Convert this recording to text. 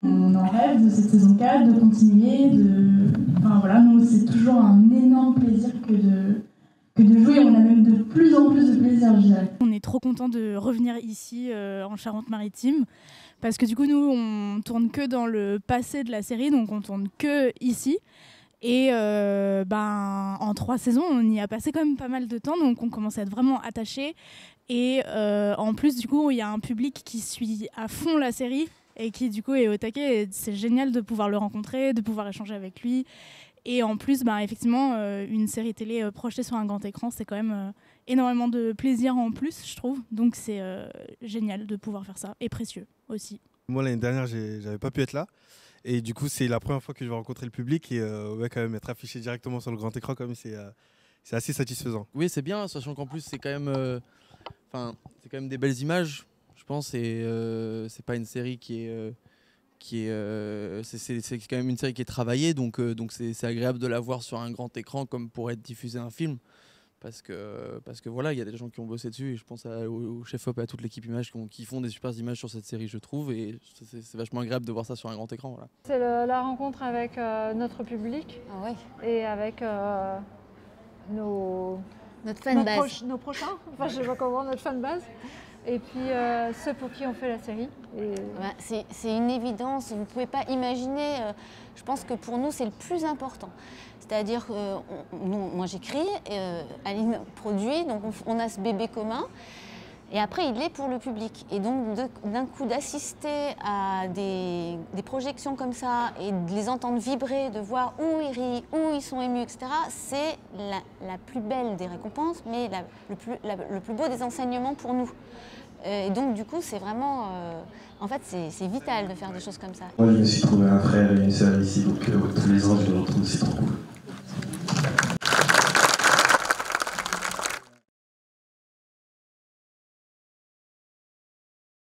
On en rêve de cette saison 4, de continuer, Enfin voilà, nous c'est toujours un énorme plaisir que de jouer. On a même de plus en plus de plaisir, je dirais. On est trop content de revenir ici en Charente-Maritime parce que du coup nous on tourne que dans le passé de la série, donc on tourne que ici. Et en 3 saisons, on y a passé quand même pas mal de temps, donc on commence à être vraiment attachés. Et en plus, du coup, il y a un public qui suit à fond la série et qui, du coup, est au taquet. Et c'est génial de pouvoir le rencontrer, de pouvoir échanger avec lui. Et en plus, effectivement, une série télé projetée sur un grand écran, c'est quand même énormément de plaisir en plus, je trouve. Donc c'est génial de pouvoir faire ça, et précieux aussi. Moi, l'année dernière, j'avais pas pu être là. Et du coup, c'est la première fois que je vais rencontrer le public et quand même être affiché directement sur le grand écran, quand même, c'est assez satisfaisant. Oui, c'est bien, sachant qu'en plus, c'est quand même des belles images, je pense. Et c'est pas une série c'est quand même une série qui est travaillée, donc c'est agréable de la voir sur un grand écran comme pour être diffusé un film. Parce que voilà, il y a des gens qui ont bossé dessus et je pense au chef-op et à toute l'équipe image qui font des super images sur cette série, je trouve, et c'est vachement agréable de voir ça sur un grand écran. Voilà. C'est la rencontre avec notre public et avec notre fanbase. Nos prochains, enfin je sais pas comment, notre fanbase. Et puis ceux pour qui on fait la série. C'est une évidence, vous ne pouvez pas imaginer, je pense que pour nous c'est le plus important. C'est-à-dire que moi j'écris, Aline produit, donc on a ce bébé commun. Et après, il est pour le public. Et donc, d'un coup, d'assister à des projections comme ça et de les entendre vibrer, de voir où ils rient, où ils sont émus, etc., c'est la plus belle des récompenses, mais le plus beau des enseignements pour nous. Et donc, du coup, c'est vraiment... en fait, c'est vital de faire des choses comme ça. Moi, je me suis trouvé un frère et une sœur ici, donc tous les ans, je les retrouve, c'est trop cool.